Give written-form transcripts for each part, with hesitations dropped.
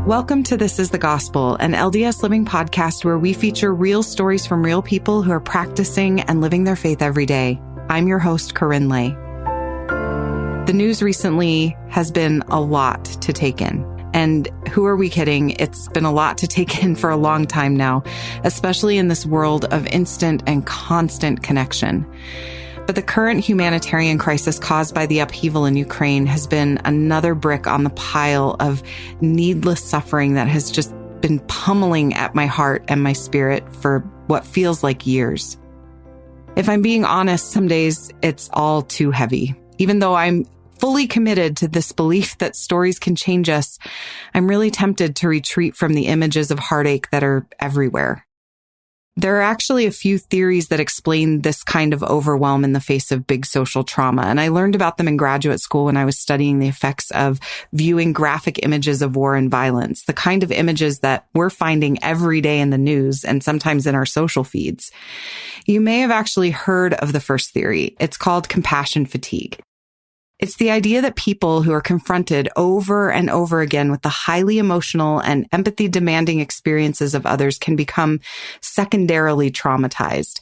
Welcome to This is the Gospel, an LDS Living podcast where we feature real stories from real people who are practicing and living their faith every day. I'm your host, Corinne Lay. The news recently has been a lot to take in. And who are we kidding? It's been a lot to take in for a long time now, especially in this world of instant and constant connection. But the current humanitarian crisis caused by the upheaval in Ukraine has been another brick on the pile of needless suffering that has just been pummeling at my heart and my spirit for what feels like years. If I'm being honest, some days it's all too heavy. Even though I'm fully committed to this belief that stories can change us, I'm really tempted to retreat from the images of heartache that are everywhere. There are actually a few theories that explain this kind of overwhelm in the face of big social trauma, and I learned about them in graduate school when I was studying the effects of viewing graphic images of war and violence, the kind of images that we're finding every day in the news and sometimes in our social feeds. You may have actually heard of the first theory. It's called compassion fatigue. It's the idea that people who are confronted over and over again with the highly emotional and empathy-demanding experiences of others can become secondarily traumatized.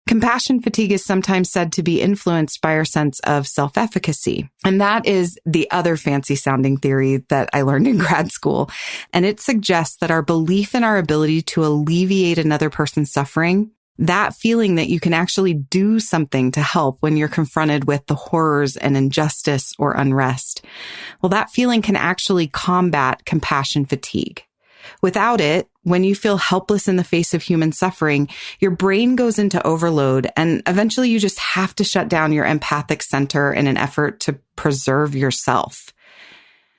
Compassion fatigue is sometimes said to be influenced by our sense of self-efficacy. And that is the other fancy-sounding theory that I learned in grad school. And it suggests that our belief in our ability to alleviate another person's suffering, that feeling that you can actually do something to help when you're confronted with the horrors and injustice or unrest, well, that feeling can actually combat compassion fatigue. Without it, when you feel helpless in the face of human suffering, your brain goes into overload and eventually you just have to shut down your empathic center in an effort to preserve yourself.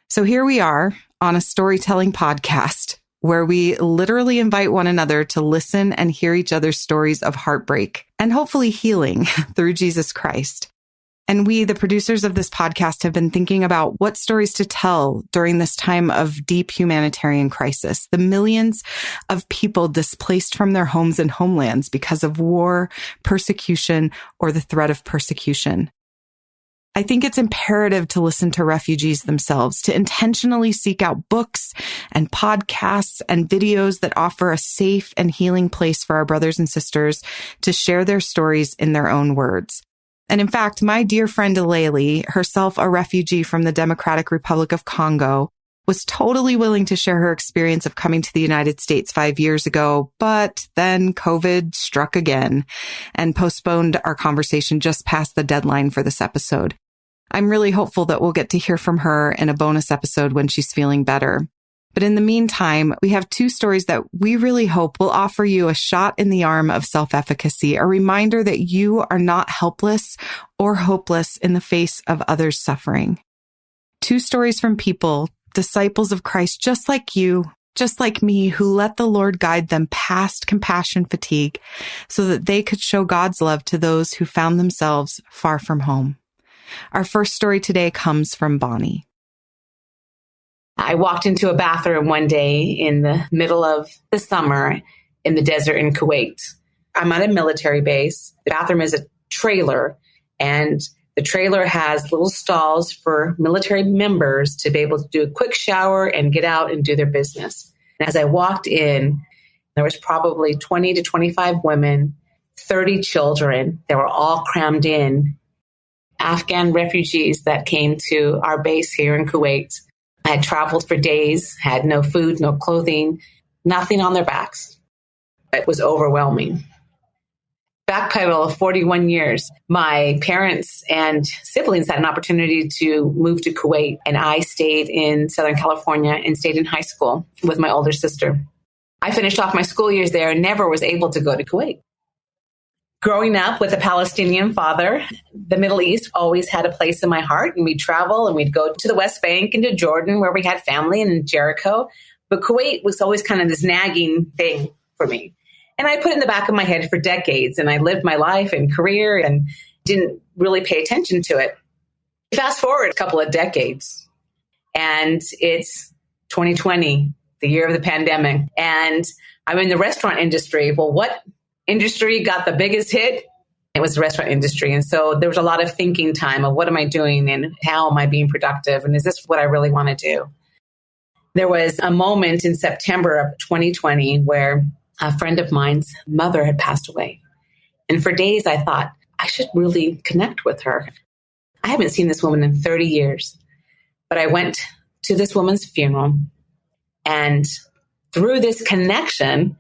So here we are on a storytelling podcast where we literally invite one another to listen and hear each other's stories of heartbreak and hopefully healing through Jesus Christ. And we, the producers of this podcast, have been thinking about what stories to tell during this time of deep humanitarian crisis. The millions of people displaced from their homes and homelands because of war, persecution, or the threat of persecution. I think it's imperative to listen to refugees themselves, to intentionally seek out books and podcasts and videos that offer a safe and healing place for our brothers and sisters to share their stories in their own words. And in fact, my dear friend Aleli, herself a refugee from the Democratic Republic of Congo, was totally willing to share her experience of coming to the United States 5 years ago, but then COVID struck again and postponed our conversation just past the deadline for this episode. I'm really hopeful that we'll get to hear from her in a bonus episode when she's feeling better. But in the meantime, we have two stories that we really hope will offer you a shot in the arm of self-efficacy, a reminder that you are not helpless or hopeless in the face of others' suffering. Two stories from people, disciples of Christ, just like you, just like me, who let the Lord guide them past compassion fatigue so that they could show God's love to those who found themselves far from home. Our first story today comes from Bonnie. I walked into a bathroom one day in the middle of the summer in the desert in Kuwait. I'm at a military base. The bathroom is a trailer, and the trailer has little stalls for military members to be able to do a quick shower and get out and do their business. And as I walked in, there was probably 20 to 25 women, 30 children. They were all crammed in. Afghan refugees that came to our base here in Kuwait. I had traveled for days, had no food, no clothing, nothing on their backs. It was overwhelming. Backpedal of 41 years. My parents and siblings had an opportunity to move to Kuwait, and I stayed in Southern California and stayed in high school with my older sister. I finished off my school years there and never was able to go to Kuwait. Growing up with a Palestinian father, the Middle East always had a place in my heart, and we'd travel and we'd go to the West Bank and to Jordan where we had family and in Jericho. But Kuwait was always kind of this nagging thing for me. And I put it in the back of my head for decades, and I lived my life and career and didn't really pay attention to it. Fast forward a couple of decades, and it's 2020, the year of the pandemic, and I'm in the restaurant industry. Well, what industry got the biggest hit? It was the restaurant industry. And so there was a lot of thinking time of what am I doing and how am I being productive? And is this what I really want to do? There was a moment in September of 2020 where a friend of mine's mother had passed away. And for days I thought, I should really connect with her. I haven't seen this woman in 30 years, but I went to this woman's funeral, and through this connection,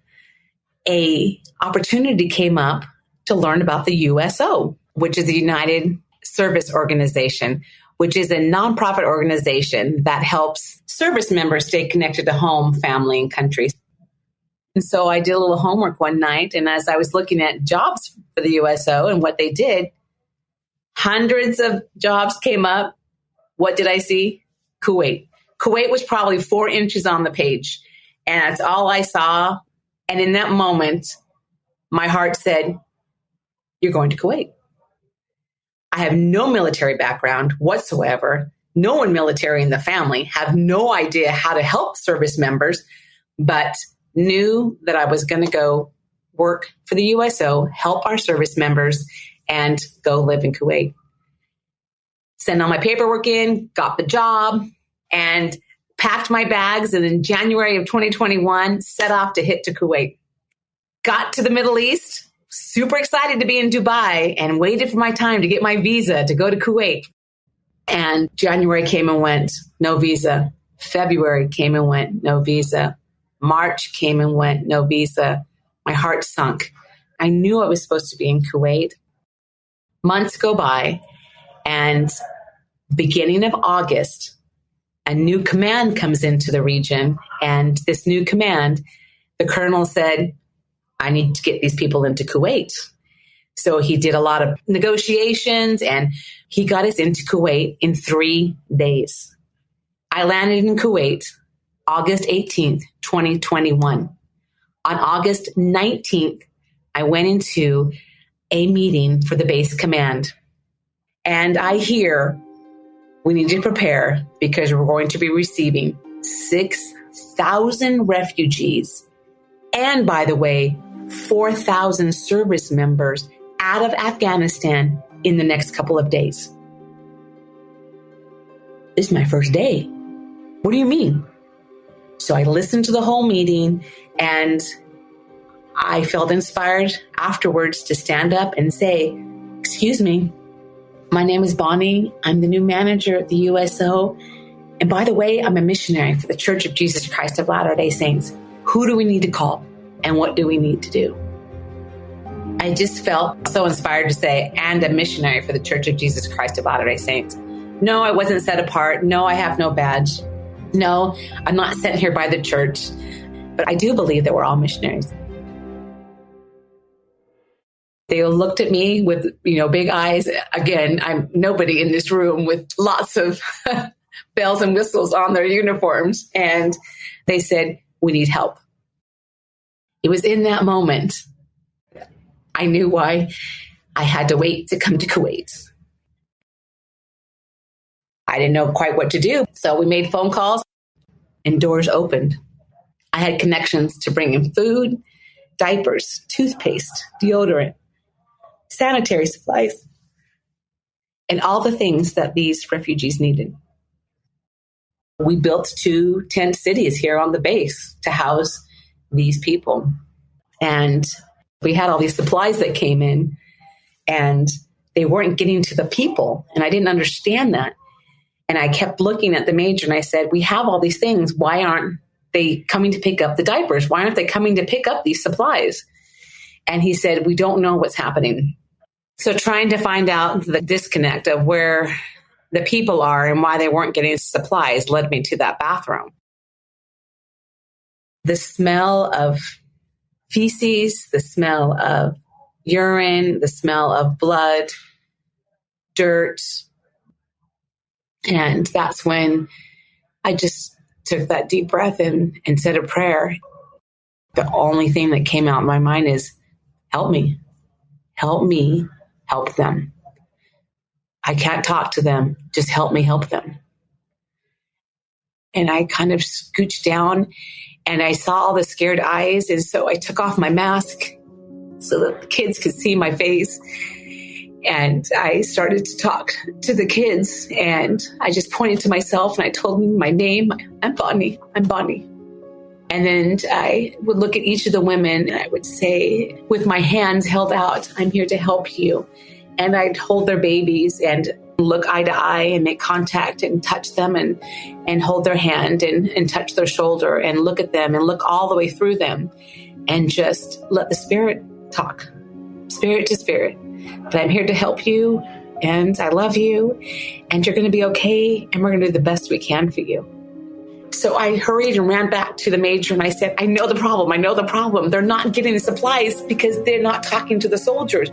a opportunity came up to learn about the USO, which is the United Service Organization, which is a nonprofit organization that helps service members stay connected to home, family, and country. And so I did a little homework one night, and as I was looking at jobs for the USO and what they did, hundreds of jobs came up. What did I see? Kuwait. Kuwait was probably 4 inches on the page, and that's all I saw. And in that moment, my heart said, you're going to Kuwait. I have no military background whatsoever, no one military in the family, have no idea how to help service members, but knew that I was going to go work for the USO, help our service members, and go live in Kuwait. Sent all my paperwork in, got the job, and packed my bags. And in January of 2021, set off to hit to Kuwait. Got to the Middle East, super excited to be in Dubai, and waited for my time to get my visa to go to Kuwait. And January came and went, no visa. February came and went, no visa. March came and went, no visa. My heart sunk. I knew I was supposed to be in Kuwait. Months go by, and beginning of August, a new command comes into the region. And this new command, the colonel said, I need to get these people into Kuwait. So he did a lot of negotiations, and he got us into Kuwait in 3 days. I landed in Kuwait August 18th, 2021. On August 19th, I went into a meeting for the base command. And I hear we need to prepare because we're going to be receiving 6,000 refugees. And by the way, 4,000 service members out of Afghanistan in the next couple of days. This is my first day. What do you mean? So I listened to the whole meeting, and I felt inspired afterwards to stand up and say, excuse me, my name is Bonnie. I'm the new manager at the USO. And by the way, I'm a missionary for the Church of Jesus Christ of Latter-day Saints. Who do we need to call? And what do we need to do? I just felt so inspired to say, and a missionary for the Church of Jesus Christ of Latter-day Saints. No, I wasn't set apart. No, I have no badge. No, I'm not sent here by the church. But I do believe that we're all missionaries. They looked at me with, big eyes. Again, I'm nobody in this room with lots of bells and whistles on their uniforms. And they said, we need help. It was in that moment I knew why I had to wait to come to Kuwait. I didn't know quite what to do. So we made phone calls and doors opened. I had connections to bring in food, diapers, toothpaste, deodorant, sanitary supplies, and all the things that these refugees needed. We built 2 tent cities here on the base to house these people. And we had all these supplies that came in, and they weren't getting to the people. And I didn't understand that. And I kept looking at the major, and I said, we have all these things. Why aren't they coming to pick up the diapers? Why aren't they coming to pick up these supplies? And he said, we don't know what's happening. So trying to find out the disconnect of where the people are and why they weren't getting supplies led me to that bathroom. The smell of feces, the smell of urine, the smell of blood, dirt. And that's when I just took that deep breath and said a prayer. The only thing that came out in my mind is, help me, help me, help them. I can't talk to them. Just help me help them. And I kind of scooched down, and I saw all the scared eyes. And so I took off my mask so that the kids could see my face. And I started to talk to the kids, and I just pointed to myself and I told them my name. I'm Bonnie. I'm Bonnie. And then I would look at each of the women and I would say, with my hands held out, I'm here to help you. And I'd hold their babies and look eye to eye and make contact and touch them and hold their hand and touch their shoulder and look at them and look all the way through them and just let the spirit talk, spirit to spirit. But I'm here to help you, and I love you, and you're going to be okay, and we're going to do the best we can for you. So I hurried and ran back to the major, and I said, I know the problem. They're not getting the supplies because they're not talking to the soldiers.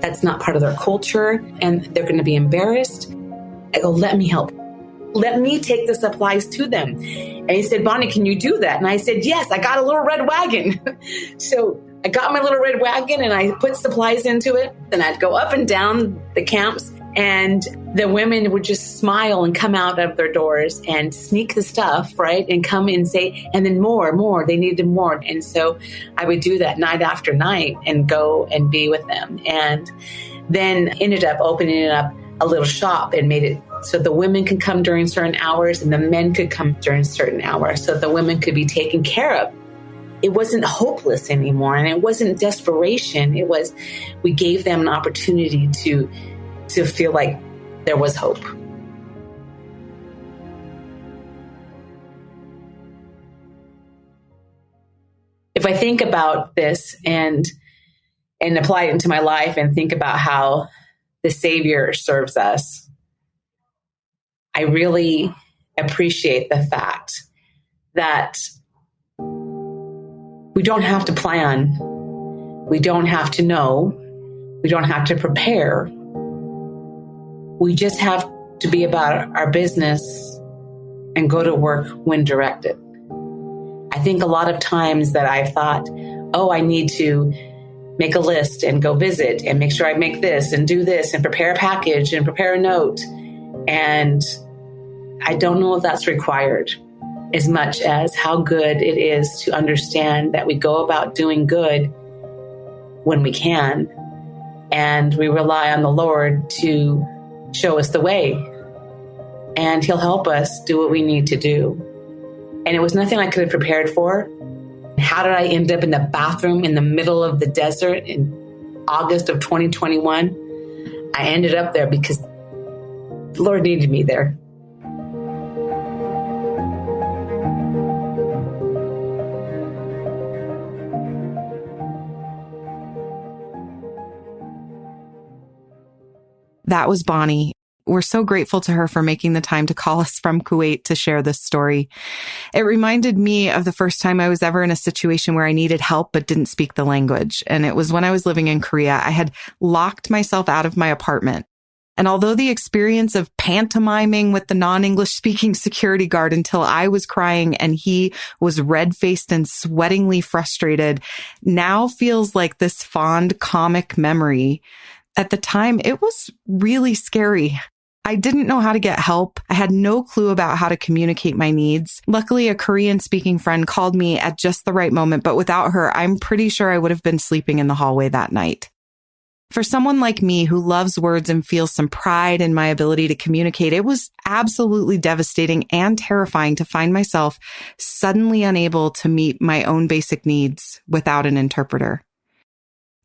That's not part of their culture, and they're going to be embarrassed. I go, let me help. Let me take the supplies to them. And he said, Bonnie, can you do that? And I said, yes, I got a little red wagon. So I got my little red wagon and I put supplies into it. Then I'd go up and down the camps, and the women would just smile and come out of their doors and sneak the stuff, right? And come and say, and then more, they needed more. And so I would do that night after night and go and be with them. And then ended up opening up a little shop and made it so the women could come during certain hours and the men could come during certain hours, so the women could be taken care of. It wasn't hopeless anymore, and it wasn't desperation. It was, we gave them an opportunity to feel like there was hope. If I think about this and apply it into my life and think about how the Savior serves us, I really appreciate the fact that we don't have to plan. We don't have to know. We don't have to prepare. We just have to be about our business and go to work when directed. I think a lot of times that I've thought, oh, I need to make a list and go visit and make sure I make this and do this and prepare a package and prepare a note. And I don't know if that's required as much as how good it is to understand that we go about doing good when we can, and we rely on the Lord to show us the way, and He'll help us do what we need to do. And it was nothing I could have prepared for. How did I end up in the bathroom in the middle of the desert in August of 2021? I ended up there because the Lord needed me there. That was Bonnie. We're so grateful to her for making the time to call us from Kuwait to share this story. It reminded me of the first time I was ever in a situation where I needed help but didn't speak the language. And it was when I was living in Korea. I had locked myself out of my apartment. And although the experience of pantomiming with the non-English speaking security guard until I was crying and he was red-faced and sweatingly frustrated now feels like this fond comic memory, at the time, it was really scary. I didn't know how to get help. I had no clue about how to communicate my needs. Luckily, a Korean-speaking friend called me at just the right moment, but without her, I'm pretty sure I would have been sleeping in the hallway that night. For someone like me who loves words and feels some pride in my ability to communicate, it was absolutely devastating and terrifying to find myself suddenly unable to meet my own basic needs without an interpreter.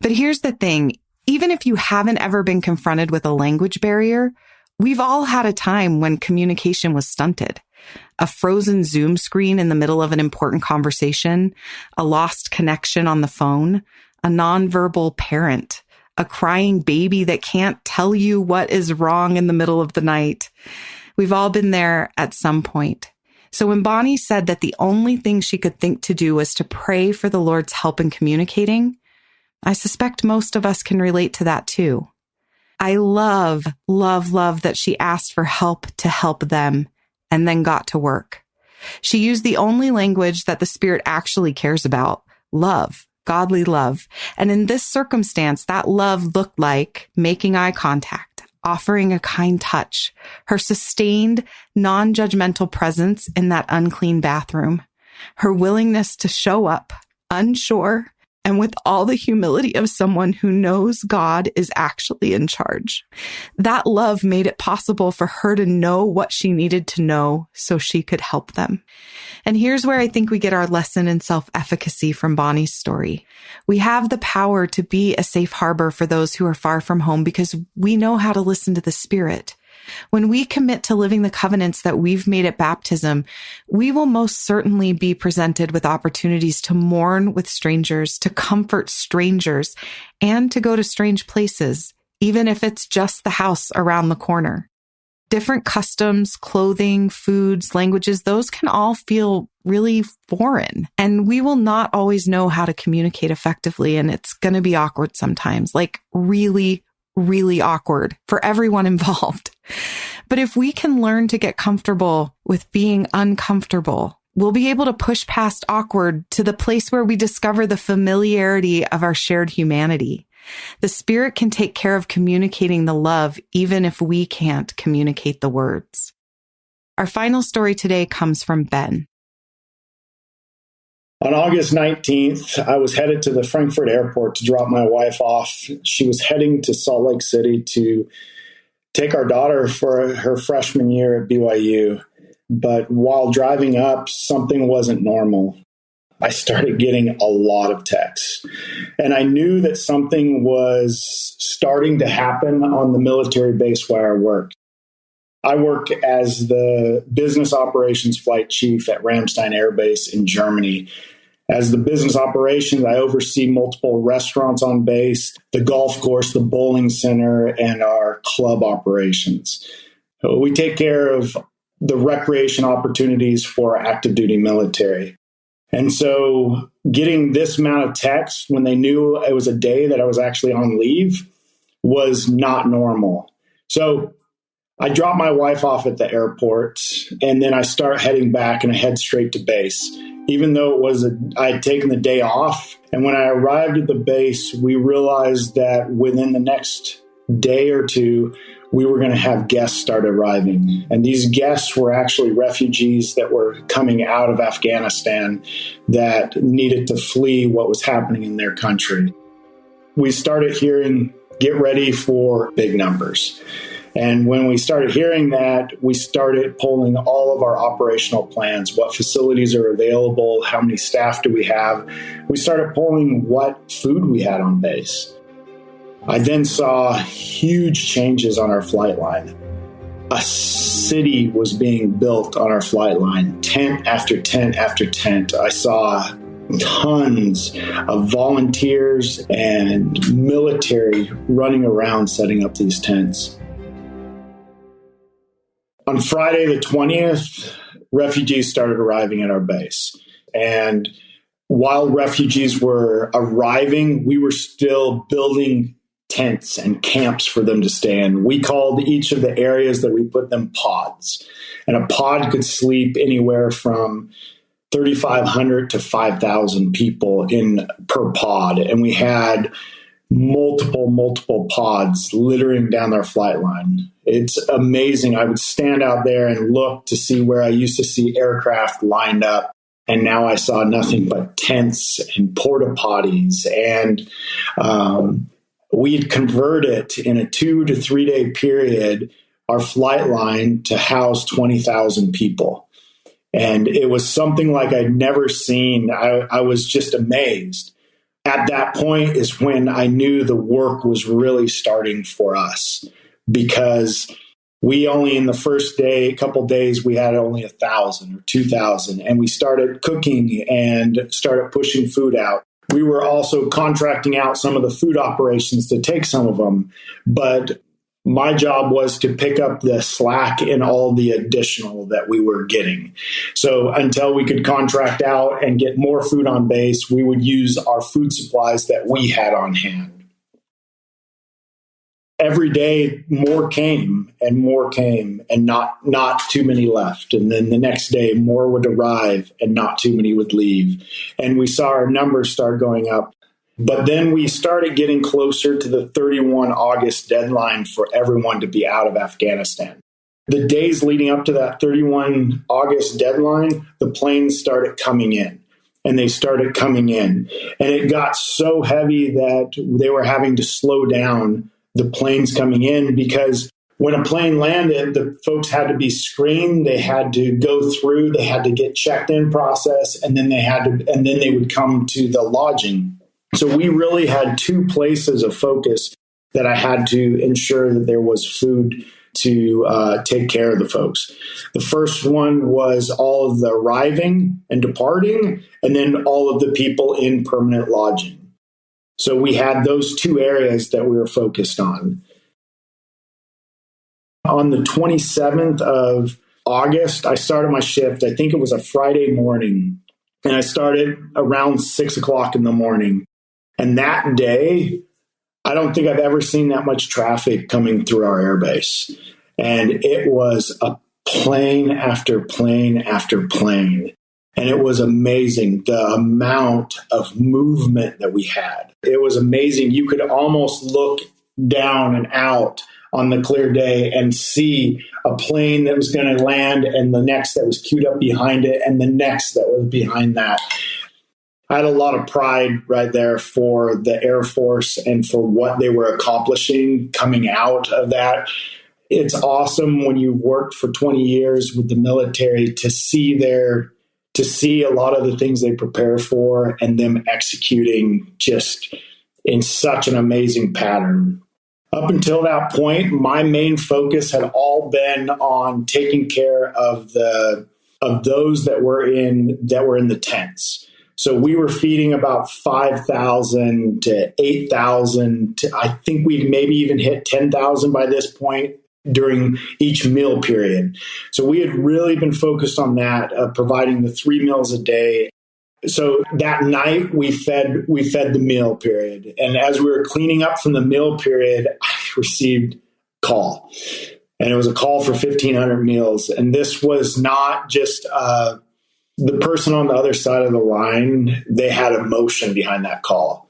But here's the thing. Even if you haven't ever been confronted with a language barrier, we've all had a time when communication was stunted. A frozen Zoom screen in the middle of an important conversation, a lost connection on the phone, a nonverbal parent, a crying baby that can't tell you what is wrong in the middle of the night. We've all been there at some point. So when Bonnie said that the only thing she could think to do was to pray for the Lord's help in communicating, I suspect most of us can relate to that too. I love that she asked for help to help them and then got to work. She used the only language that the Spirit actually cares about, love, godly love. And in this circumstance, that love looked like making eye contact, offering a kind touch, her sustained, non-judgmental presence in that unclean bathroom, her willingness to show up, unsure, and with all the humility of someone who knows God is actually in charge. That love made it possible for her to know what she needed to know so she could help them. And here's where I think we get our lesson in self-efficacy from Bonnie's story. We have the power to be a safe harbor for those who are far from home because we know how to listen to the Spirit. When we commit to living the covenants that we've made at baptism, we will most certainly be presented with opportunities to mourn with strangers, to comfort strangers, and to go to strange places, even if it's just the house around the corner. Different customs, clothing, foods, languages, those can all feel really foreign. And we will not always know how to communicate effectively. And it's going to be awkward sometimes, like really, really awkward for everyone involved. But if we can learn to get comfortable with being uncomfortable, we'll be able to push past awkward to the place where we discover the familiarity of our shared humanity. The Spirit can take care of communicating the love, even if we can't communicate the words. Our final story today comes from Ben. On August 19th, I was headed to the Frankfurt airport to drop my wife off. She was heading to Salt Lake City to take our daughter for her freshman year at BYU. But while driving up, something wasn't normal. I started getting a lot of texts. And I knew that something was starting to happen on the military base where I work. I work as the business operations flight chief at Ramstein Air Base in Germany. As the business operations, I oversee multiple restaurants on base, the golf course, the bowling center, and our club operations. We take care of the recreation opportunities for active duty military. And so getting this amount of text when they knew it was a day that I was actually on leave was not normal. So I dropped my wife off at the airport, and then I start heading back, and I head straight to base. Even though I had taken the day off. And when I arrived at the base, we realized that within the next day or two, we were going to have guests start arriving. And these guests were actually refugees that were coming out of Afghanistan that needed to flee what was happening in their country. We started hearing, get ready for big numbers. And when we started hearing that, we started pulling all of our operational plans, what facilities are available, how many staff do we have. We started pulling what food we had on base. I then saw huge changes on our flight line. A city was being built on our flight line, tent after tent after tent. I saw tons of volunteers and military running around setting up these tents. On Friday the 20th, refugees started arriving at our base. And while refugees were arriving, we were still building tents and camps for them to stay in. We called each of the areas that we put them pods. And a pod could sleep anywhere from 3,500 to 5,000 people in per pod. And we had multiple pods littering down our flight line. It's amazing. I would stand out there and look to see where I used to see aircraft lined up. And now I saw nothing but tents and porta potties. And we had converted in a 2 to 3 day period our flight line to house 20,000 people. And it was something like I'd never seen. I was just amazed. At that point is when I knew the work was really starting for us, because we only in the first day, couple days, we had only 1,000 or 2,000, and we started cooking and started pushing food out. We were also contracting out some of the food operations to take some of them, but my job was to pick up the slack in all the additional that we were getting. So until we could contract out and get more food on base, we would use our food supplies that we had on hand. Every day, more came and not too many left. And then the next day, more would arrive and not too many would leave. And we saw our numbers start going up. But then we started getting closer to the 31 August deadline for everyone to be out of Afghanistan. The days leading up to that 31 August deadline, the planes started coming in. and they started coming in. And it got so heavy that they were having to slow down the planes coming in, because when a plane landed, the folks had to be screened. They had to go through, they had to get checked in process, and then they would come to the lodging. So we really had two places of focus that I had to ensure that there was food to take care of the folks. The first one was all of the arriving and departing, and then all of the people in permanent lodging. So we had those two areas that we were focused on. On the 27th of August, I started my shift. I think it was a Friday morning, and I started around 6 o'clock in the morning. And that day, I don't think I've ever seen that much traffic coming through our airbase. And it was a plane after plane after plane. And it was amazing, the amount of movement that we had. It was amazing. You could almost look down and out on the clear day and see a plane that was going to land, and the next that was queued up behind it, and the next that was behind that. I had a lot of pride right there for the Air Force and for what they were accomplishing coming out of that. It's awesome when you've worked for 20 years with the military to see a lot of the things they prepare for and them executing just in such an amazing pattern. Up until that point, my main focus had all been on taking care of those that were in the tents. So we were feeding about 5,000 to 8,000. I think we maybe even hit 10,000 by this point during each meal period. So we had really been focused on that, providing the 3 meals a day. So that night we fed the meal period. And as we were cleaning up from the meal period, I received a call. And it was a call for 1,500 meals. And this was not just the person on the other side of the line. They had emotion behind that call.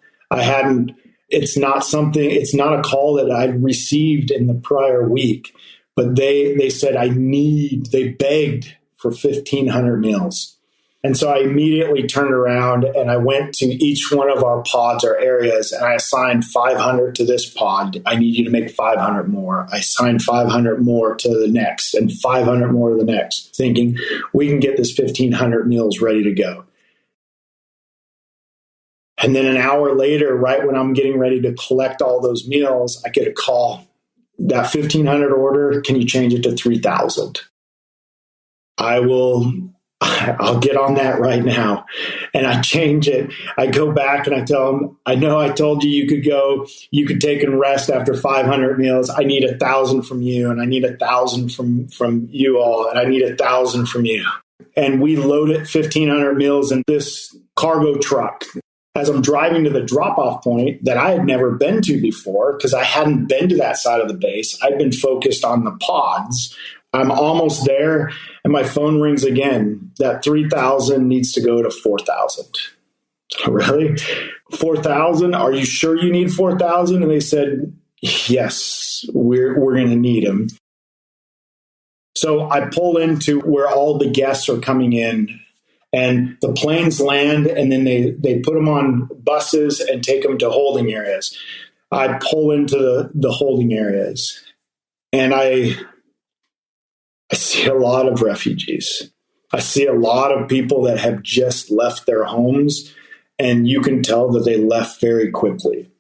It's not a call that I'd received in the prior week, but they said, they begged for 1,500 meals. And so I immediately turned around and I went to each one of our pods or areas, and I assigned 500 to this pod. I need you to make 500 more. I assigned 500 more to the next and 500 more to the next, thinking we can get this 1,500 meals ready to go. And then an hour later, right when I'm getting ready to collect all those meals, I get a call. That 1,500 order, can you change it to 3,000? I'll get on that right now. And I change it. I go back and I tell them, I know I told you you could take and rest after 500 meals. I need 1,000 from you, and I need 1,000 from you all, and I need 1,000 from you. And we loaded 1,500 meals in this cargo truck. As I'm driving to the drop-off point that I had never been to before, because I hadn't been to that side of the base, I'd been focused on the pods. I'm almost there, and my phone rings again. That 3,000 needs to go to 4,000. Really? 4,000? Are you sure you need 4,000? And they said, yes, we're going to need them. So I pull into where all the guests are coming in, and the planes land, and then they put them on buses and take them to holding areas. I pull into the holding areas, and I see a lot of refugees. I see a lot of people that have just left their homes, and you can tell that they left very quickly.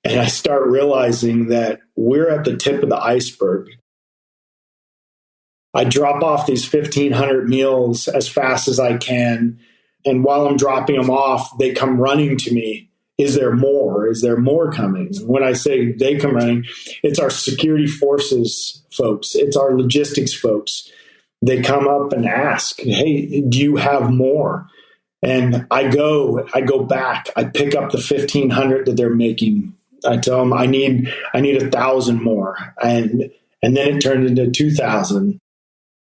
And I start realizing that we're at the tip of the iceberg. I drop off these 1,500 meals as fast as I can. And while I'm dropping them off, they come running to me. Is there more? Is there more coming? When I say they come running, it's our security forces folks. It's our logistics folks. They come up and ask, hey, do you have more? And I go back. I pick up the 1,500 that they're making. I tell them I need 1,000 more. And then it turned into 2,000.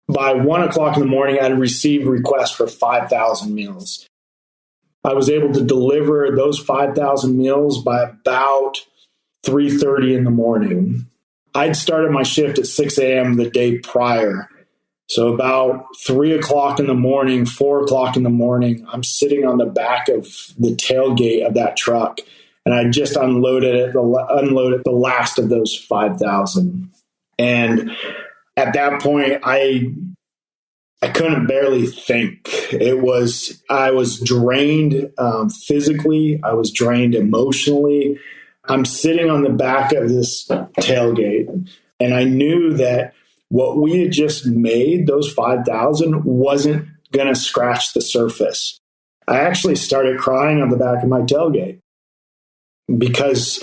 By 1 o'clock in the morning, I'd received requests for 5,000 meals. I was able to deliver those 5,000 meals by about 3:30 in the morning. I'd started my shift at 6 a.m. the day prior, So about 3 o'clock in the morning, 4 o'clock in the morning, I'm sitting on the back of the tailgate of that truck, and I just unloaded the last of those 5,000. And at that point, I couldn't barely think. I was drained physically. I was drained emotionally. I'm sitting on the back of this tailgate, and I knew that what we had just made, those 5,000, wasn't going to scratch the surface. I actually started crying on the back of my tailgate because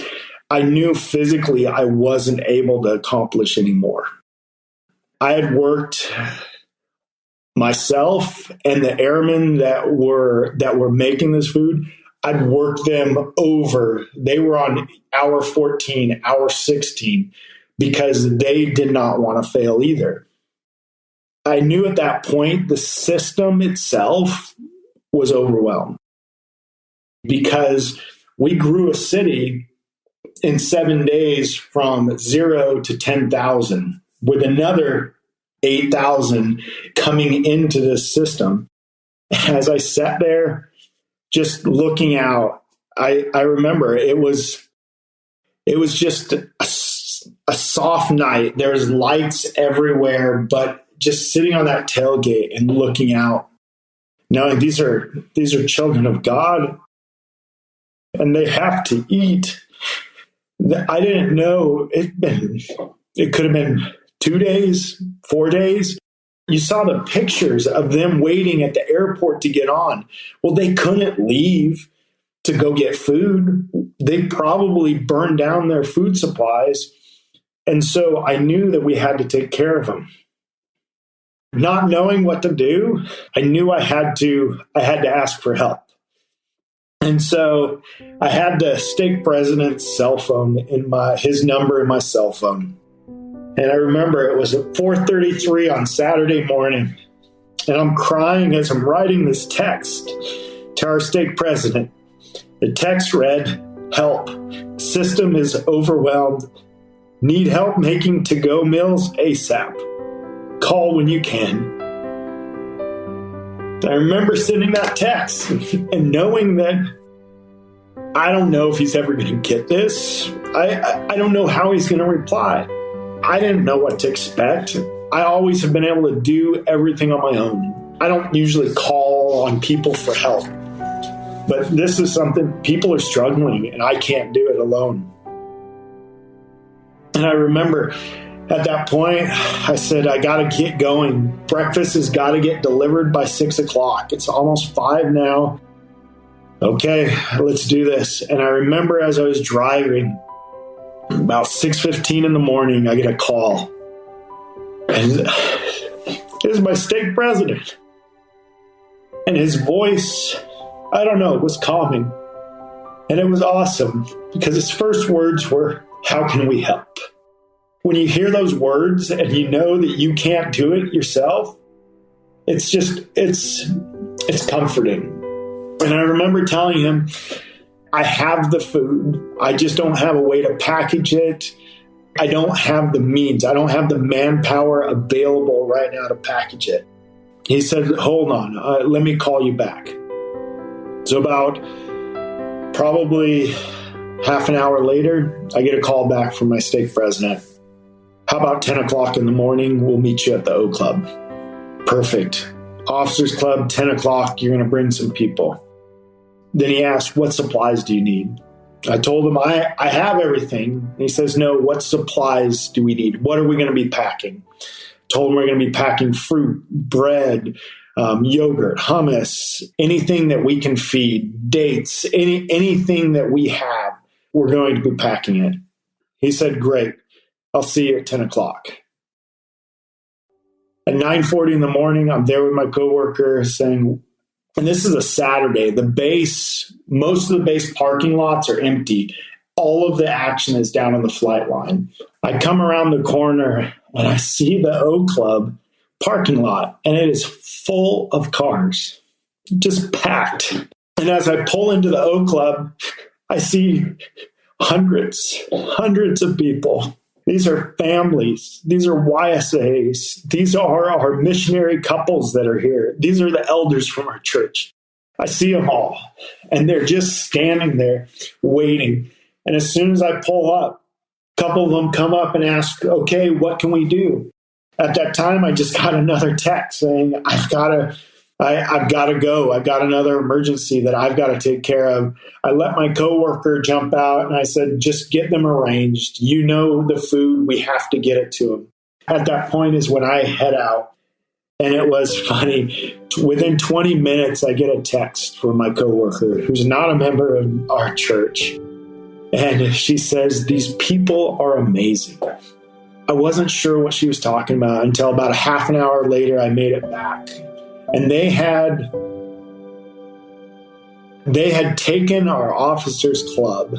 I knew physically I wasn't able to accomplish anymore. I had worked myself and the airmen that were making this food. I'd worked them over. They were on hour 14, hour 16, because they did not want to fail either. I knew at that point the system itself was overwhelmed because we grew a city in 7 days from 0 to 10,000 with another 8,000 coming into this system. As I sat there just looking out, I remember it was just a soft night. There's lights everywhere, but just sitting on that tailgate and looking out, knowing these are children of God and they have to eat. I didn't know it could have been 2 days, 4 days. You saw the pictures of them waiting at the airport to get on. Well, they couldn't leave to go get food. They probably burned down their food supplies. And so I knew that we had to take care of them. Not knowing what to do, I knew I had to ask for help. And so I had the stake president's cell phone his number in my cell phone. And I remember it was at 4:33 on Saturday morning. And I'm crying as I'm writing this text to our stake president. The text read, "Help. System is overwhelmed. Need help making to-go meals ASAP. Call when you can." I remember sending that text and knowing that I don't know if he's ever going to get this. I don't know how he's going to reply. I didn't know what to expect. I always have been able to do everything on my own. I don't usually call on people for help. But this is something people are struggling, and I can't do it alone. And I remember at that point, I said, I got to get going. Breakfast has got to get delivered by 6 o'clock. It's almost 5 now. Okay, let's do this. And I remember as I was driving, about 6:15 in the morning, I get a call. And it was my stake president. And his voice, I don't know, was calming. And it was awesome because his first words were, "How can we help?" When you hear those words and you know that you can't do it yourself, it's comforting. And I remember telling him, I have the food. I just don't have a way to package it. I don't have the means. I don't have the manpower available right now to package it. He said, hold on, let me call you back. So about probably half an hour later, I get a call back from my stake president. How about 10 o'clock in the morning? We'll meet you at the O Club. Perfect. Officers Club, 10 o'clock, you're going to bring some people. Then he asked, what supplies do you need? I told him, I have everything. And he says, no, what supplies do we need? What are we going to be packing? Told him we're going to be packing fruit, bread, yogurt, hummus, anything that we can feed, dates, anything that we have, we're going to be packing it. He said, great. I'll see you at 10 o'clock. At 9:40 in the morning, I'm there with my coworker saying, and this is a Saturday, most of the base parking lots are empty. All of the action is down on the flight line. I come around the corner and I see the O Club parking lot, and it is full of cars, just packed. And as I pull into the O Club, I see hundreds of people. These are families. These are YSAs. These are our missionary couples that are here. These are the elders from our church. I see them all, and they're just standing there waiting. And as soon as I pull up, a couple of them come up and ask, okay, what can we do? At that time, I just got another text saying, I've got to go. I've got another emergency that I've got to take care of. I let my coworker jump out and I said, just get them arranged. You know the food, we have to get it to them. At that point is when I head out. And it was funny. Within 20 minutes, I get a text from my coworker who's not a member of our church. And she says, these people are amazing. I wasn't sure what she was talking about until about a half an hour later, I made it back. And they had taken our officers' club,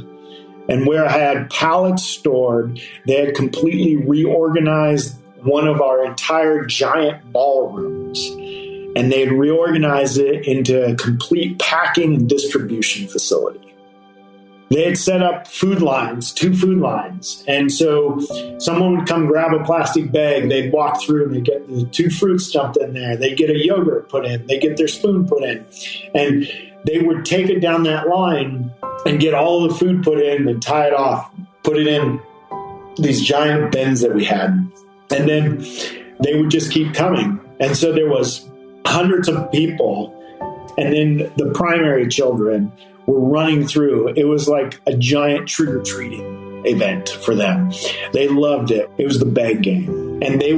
and where I had pallets stored, they had completely reorganized one of our entire giant ballrooms, and they had reorganized it into a complete packing and distribution facility. They had set up food lines, 2 food lines. And so someone would come grab a plastic bag. They'd walk through and they'd get the 2 fruits dumped in there. They'd get a yogurt put in. They'd get their spoon put in. And they would take it down that line and get all the food put in and tie it off, put it in these giant bins that we had. And then they would just keep coming. And so there was hundreds of people. And then the primary children were running through. It was like a giant trick-or-treating event for them. They loved it. It was the bag game. And it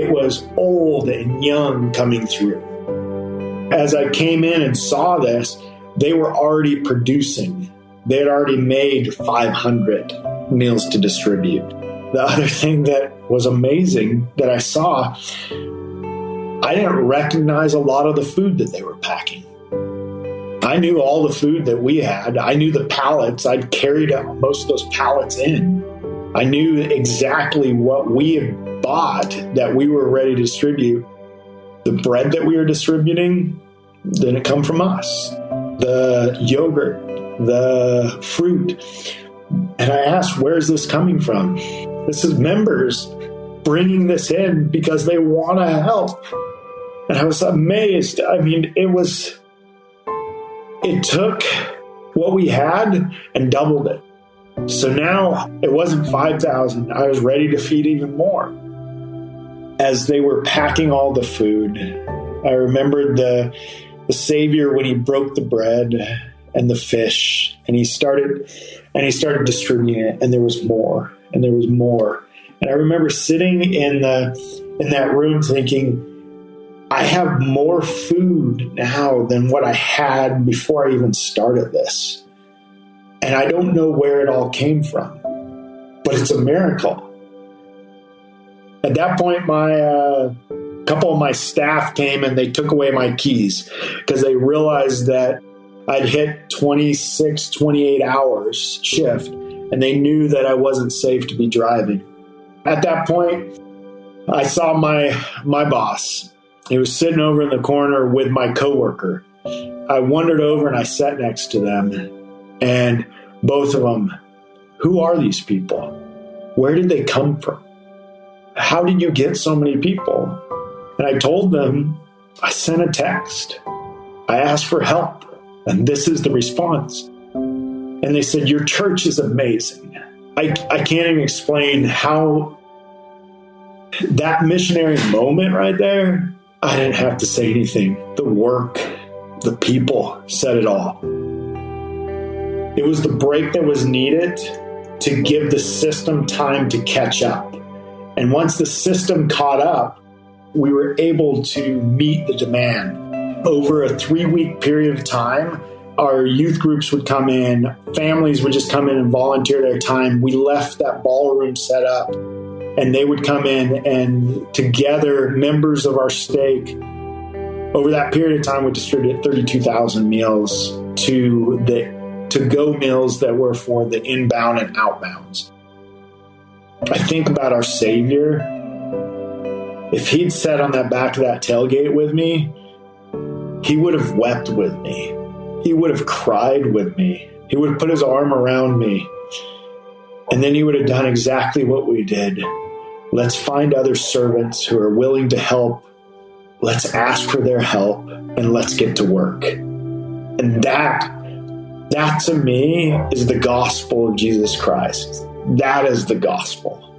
was old and young coming through. As I came in and saw this, they were already producing. They had already made 500 meals to distribute. The other thing that was amazing that I saw, I didn't recognize a lot of the food that they were packing. I knew all the food that we had. I knew the pallets. I'd carried most of those pallets in. I knew exactly what we had bought that we were ready to distribute. The bread that we were distributing didn't come from us. The yogurt, the fruit. And I asked, where's this coming from? This is members bringing this in because they want to help. And I was amazed. I mean, it took what we had and doubled it. So now it wasn't 5,000. I was ready to feed even more. As they were packing all the food, I remembered the Savior when he broke the bread and the fish, and he started distributing it, and there was more, and there was more. And I remember sitting in that room thinking, I have more food now than what I had before I even started this. And I don't know where it all came from, but it's a miracle. At that point, a couple of my staff came and they took away my keys because they realized that I'd hit 26, 28 hours shift, and they knew that I wasn't safe to be driving. At that point, I saw my boss. He was sitting over in the corner with my coworker. I wandered over and I sat next to them, and both of them, who are these people? Where did they come from? How did you get so many people? And I told them, I sent a text. I asked for help, and this is the response. And they said, your church is amazing. I can't even explain how that missionary moment right there, I didn't have to say anything. The work, the people said it all. It was the break that was needed to give the system time to catch up. And once the system caught up, we were able to meet the demand. Over a 3-week period of time, our youth groups would come in, families would just come in and volunteer their time. We left that ballroom set up, and they would come in, and together, members of our stake, over that period of time, would distribute 32,000 meals to-go meals that were for the inbound and outbounds. I think about our Savior. If he'd sat on that back of that tailgate with me, he would have wept with me. He would have cried with me. He would have put his arm around me. And then you would have done exactly what we did. Let's find other servants who are willing to help. Let's ask for their help and let's get to work. And that to me is the gospel of Jesus Christ. That is the gospel.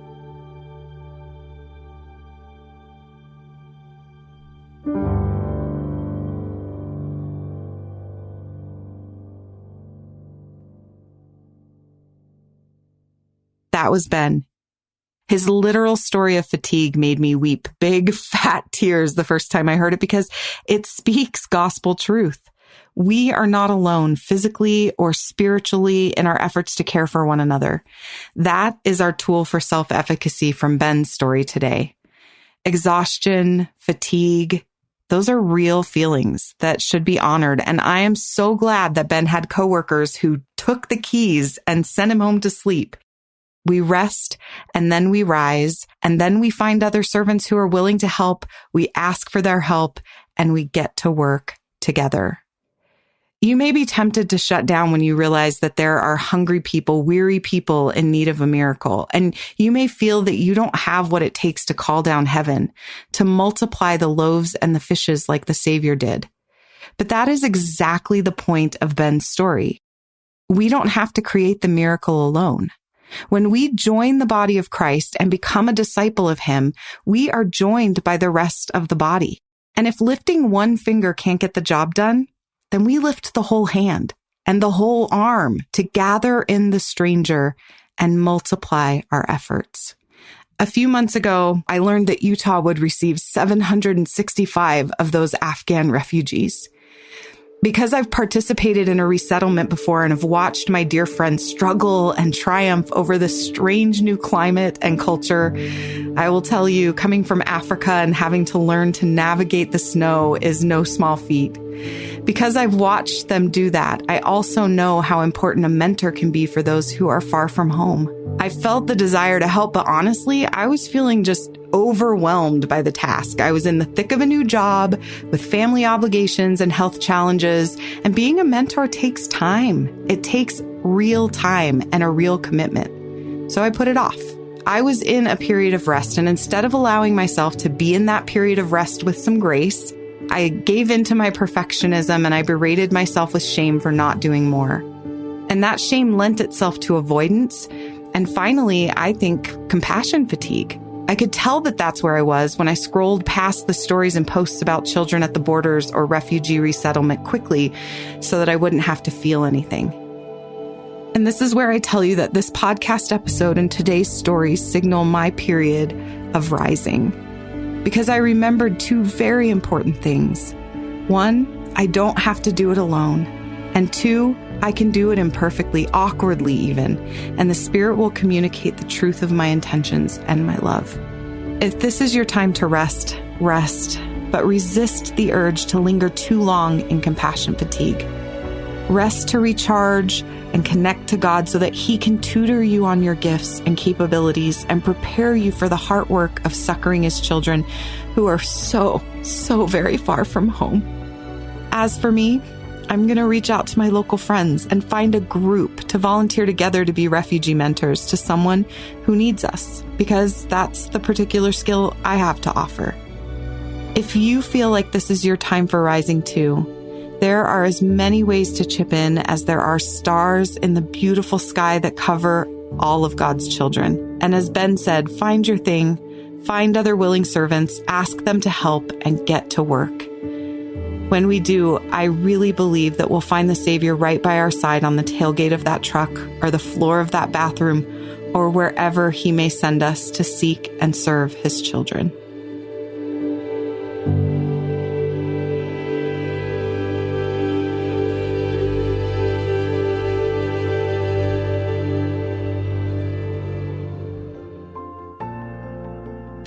That was Ben. His literal story of fatigue made me weep big, fat tears the first time I heard it because it speaks gospel truth. We are not alone physically or spiritually in our efforts to care for one another. That is our tool for self-efficacy from Ben's story today. Exhaustion, fatigue, those are real feelings that should be honored. And I am so glad that Ben had coworkers who took the keys and sent him home to sleep. We rest and then we rise and then we find other servants who are willing to help. We ask for their help and we get to work together. You may be tempted to shut down when you realize that there are hungry people, weary people in need of a miracle. And you may feel that you don't have what it takes to call down heaven, to multiply the loaves and the fishes like the Savior did. But that is exactly the point of Ben's story. We don't have to create the miracle alone. When we join the body of Christ and become a disciple of him, we are joined by the rest of the body. And if lifting one finger can't get the job done, then we lift the whole hand and the whole arm to gather in the stranger and multiply our efforts. A few months ago, I learned that Utah would receive 765 of those Afghan refugees. Because I've participated in a resettlement before and have watched my dear friends struggle and triumph over this strange new climate and culture, I will tell you, coming from Africa and having to learn to navigate the snow is no small feat. Because I've watched them do that, I also know how important a mentor can be for those who are far from home. I felt the desire to help, but honestly, I was feeling just overwhelmed by the task. I was in the thick of a new job with family obligations and health challenges, and being a mentor takes time. It takes real time and a real commitment. So I put it off. I was in a period of rest, and instead of allowing myself to be in that period of rest with some grace, I gave into my perfectionism and I berated myself with shame for not doing more. And that shame lent itself to avoidance. And finally, I think compassion fatigue. I could tell that that's where I was when I scrolled past the stories and posts about children at the borders or refugee resettlement quickly so that I wouldn't have to feel anything. And this is where I tell you that this podcast episode and today's stories signal my period of rising. Because I remembered two very important things. One, I don't have to do it alone. And two, I can do it imperfectly, awkwardly even, and the Spirit will communicate the truth of my intentions and my love. If this is your time to rest, rest, but resist the urge to linger too long in compassion fatigue. Rest to recharge and connect to God so that He can tutor you on your gifts and capabilities and prepare you for the heart work of succoring His children who are so very far from home. As for me, I'm going to reach out to my local friends and find a group to volunteer together to be refugee mentors to someone who needs us, because that's the particular skill I have to offer. If you feel like this is your time for rising too, there are as many ways to chip in as there are stars in the beautiful sky that cover all of God's children. And as Ben said, find your thing, find other willing servants, ask them to help, and get to work. When we do, I really believe that we'll find the Savior right by our side on the tailgate of that truck or the floor of that bathroom or wherever He may send us to seek and serve His children.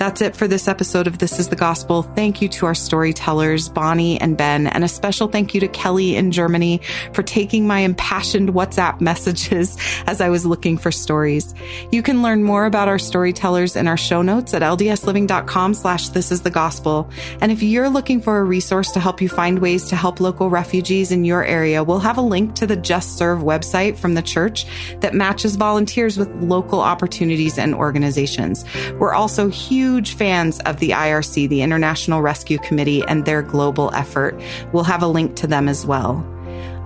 That's it for this episode of This is the Gospel. Thank you to our storytellers, Bonnie and Ben, and a special thank you to Kelly in Germany for taking my impassioned WhatsApp messages as I was looking for stories. You can learn more about our storytellers in our show notes at ldsliving.com/thisisthegospel. And if you're looking for a resource to help you find ways to help local refugees in your area, we'll have a link to the Just Serve website from the church that matches volunteers with local opportunities and organizations. We're also huge fans of the IRC, the International Rescue Committee, and their global effort. We'll have a link to them as well.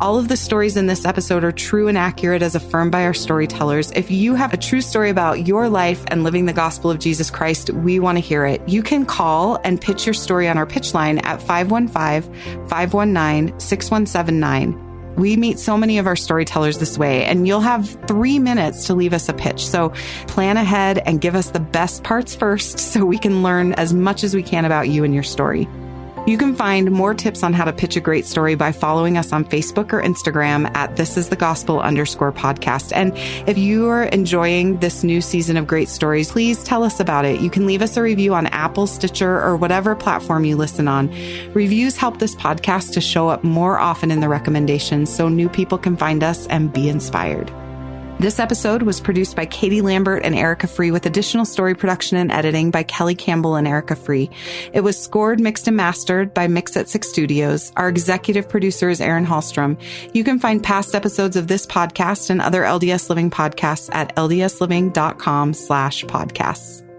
All of the stories in this episode are true and accurate as affirmed by our storytellers. If you have a true story about your life and living the gospel of Jesus Christ, we want to hear it. You can call and pitch your story on our pitch line at 515-519-6179. We meet so many of our storytellers this way, and you'll have 3 minutes to leave us a pitch. So plan ahead and give us the best parts first so we can learn as much as we can about you and your story. You can find more tips on how to pitch a great story by following us on Facebook or Instagram at thisisthegospel_podcast. And if you are enjoying this new season of great stories, please tell us about it. You can leave us a review on Apple, Stitcher, or whatever platform you listen on. Reviews help this podcast to show up more often in the recommendations so new people can find us and be inspired. This episode was produced by Katie Lambert and Erica Free with additional story production and editing by Kelly Campbell and Erica Free. It was scored, mixed, and mastered by Mix at 6 Studios. Our executive producer is Aaron Hallstrom. You can find past episodes of this podcast and other LDS Living podcasts at ldsliving.com/podcasts.